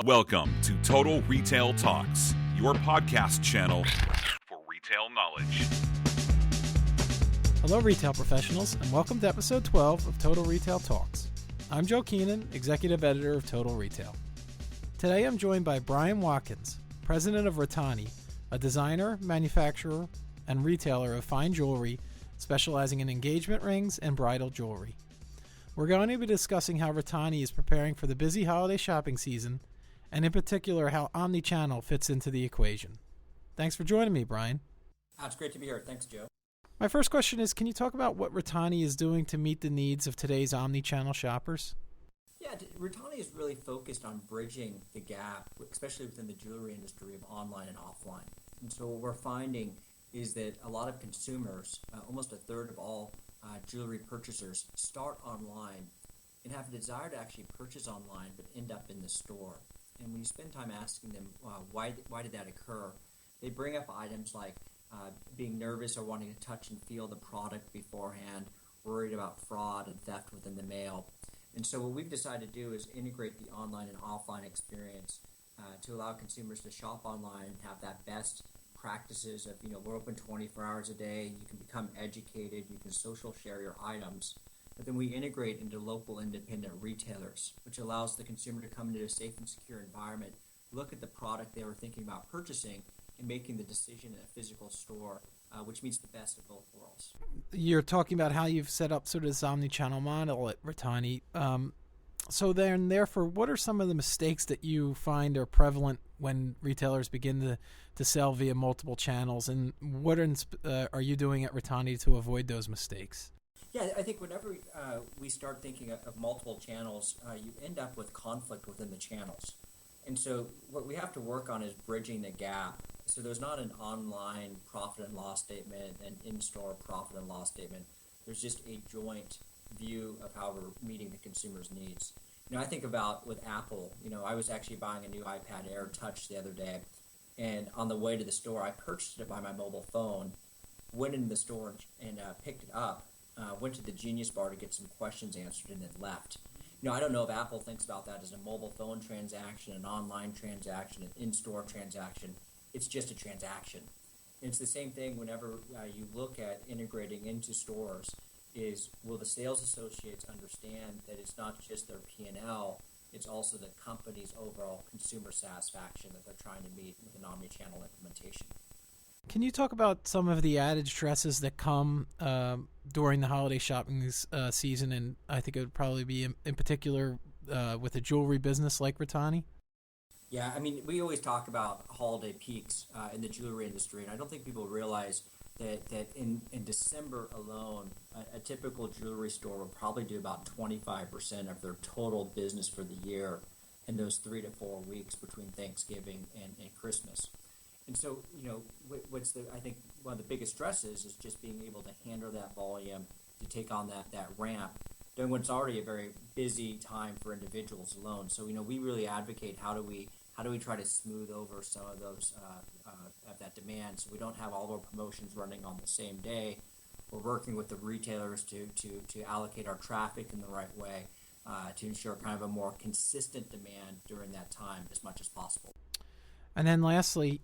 Welcome to Total Retail Talks, your podcast channel for retail knowledge. Hello, retail professionals, and welcome to episode 12 of Total Retail Talks. I'm Joe Keenan, executive editor of Total Retail. Today I'm joined by Brian Watkins, president of Ritani, a designer, manufacturer, and retailer of fine jewelry specializing in engagement rings and bridal jewelry. We're going to be discussing how Ritani is preparing for the busy holiday shopping season, and in particular how Omnichannel fits into the equation. Thanks for joining me, Brian. It's great to be here. Thanks, Joe. My first question is, can you talk about what Ritani is doing to meet the needs of today's omnichannel shoppers? Yeah, Ritani is really focused on bridging the gap, especially within the jewelry industry, of online and offline. And so what we're finding is that a lot of consumers, almost a third of all jewelry purchasers, start online and have a desire to actually purchase online but end up in the store. And when you spend time asking them why did that occur, they bring up items like being nervous or wanting to touch and feel the product beforehand, worried about fraud and theft within the mail. And so what we've decided to do is integrate the online and offline experience to allow consumers to shop online and have that best practices of, we're open 24 hours a day, you can become educated, you can social share your items, but then we integrate into local independent retailers, which allows the consumer to come into a safe and secure environment, look at the product they were thinking about purchasing, and making the decision in a physical store, which meets the best of both worlds. You're talking about how you've set up sort of this omnichannel model at Ritani. So then, therefore, what are some of the mistakes that you find are prevalent when retailers begin to sell via multiple channels, and what are you doing at Ritani to avoid those mistakes? Yeah, I think whenever we start thinking of multiple channels, you end up with conflict within the channels. And so what we have to work on is bridging the gap. So there's not an online profit and loss statement and in-store profit and loss statement. There's just a joint view of how we're meeting the consumer's needs. I think about with Apple, I was actually buying a new iPad Air Touch the other day, and on the way to the store, I purchased it by my mobile phone, went into the store and picked it up, went to the Genius Bar to get some questions answered, and then left. I don't know if Apple thinks about that as a mobile phone transaction, an online transaction, an in-store transaction. It's just a transaction. And it's the same thing whenever you look at integrating into stores. Is will the sales associates understand that it's not just their P&L, it's also the company's overall consumer satisfaction that they're trying to meet with an omnichannel implementation. Can you talk about some of the added stresses that come during the holiday shopping season, and I think it would probably be in particular with a jewelry business like Ritani? Yeah, we always talk about holiday peaks in the jewelry industry, and I don't think people realize that in December alone, a typical jewelry store will probably do about 25% of their total business for the year in those 3 to 4 weeks between Thanksgiving and Christmas. And so, I think one of the biggest stresses is just being able to handle that volume, to take on that ramp during what's already a very busy time for individuals alone. So, we really advocate how do we try to smooth over some of those of that demand, so we don't have all of our promotions running on the same day. We're working with the retailers to allocate our traffic in the right way to ensure kind of a more consistent demand during that time as much as possible. And then lastly,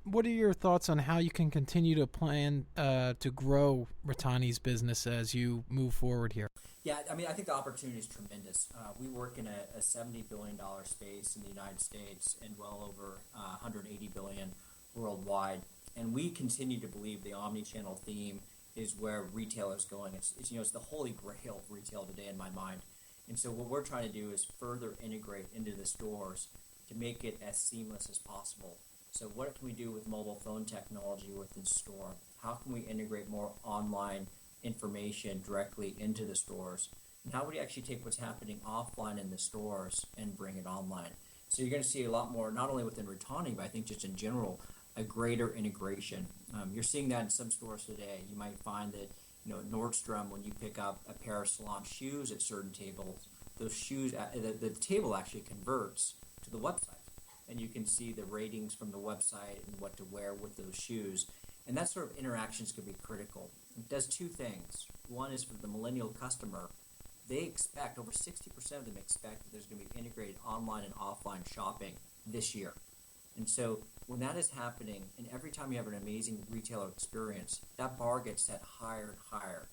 what are your thoughts on how you can continue to plan to grow Ritani's business as you move forward here? Yeah, I think the opportunity is tremendous. We work in a $70 billion space in the United States and well over $180 billion worldwide. And we continue to believe the omnichannel theme is where retail is going. It's the holy grail of retail today in my mind. And so what we're trying to do is further integrate into the stores to make it as seamless as possible. So what can we do with mobile phone technology within store? How can we integrate more online information directly into the stores? And how would you actually take what's happening offline in the stores and bring it online? So you're going to see a lot more, not only within Ritani, but I think just in general, a greater integration. You're seeing that in some stores today. You might find that, Nordstrom, when you pick up a pair of salon shoes at certain tables, those shoes, the table actually converts to the website. And you can see the ratings from the website and what to wear with those shoes. And that sort of interactions could be critical. It does two things. One is for the millennial customer, they expect, over 60% of them expect that there's going to be integrated online and offline shopping this year. And so when that is happening, and every time you have an amazing retailer experience, that bar gets set higher and higher.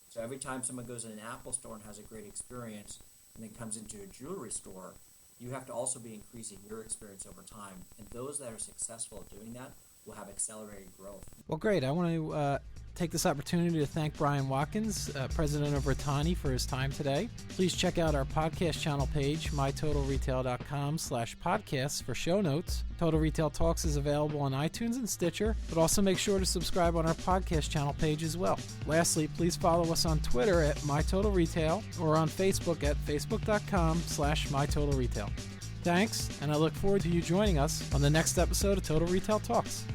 So every time someone goes in an Apple store and has a great experience and then comes into a jewelry store, you have to also be increasing your experience over time. And those that are successful at doing that will have accelerated growth. Well, great. I want to take this opportunity to thank Brian Watkins, president of Ritani, for his time today. Please check out our podcast channel page, mytotalretail.com/podcasts, for show notes. Total Retail Talks is available on iTunes and Stitcher, but also make sure to subscribe on our podcast channel page as well. Lastly, please follow us on Twitter at mytotalretail or on Facebook at facebook.com/mytotalretail. Thanks, and I look forward to you joining us on the next episode of Total Retail Talks.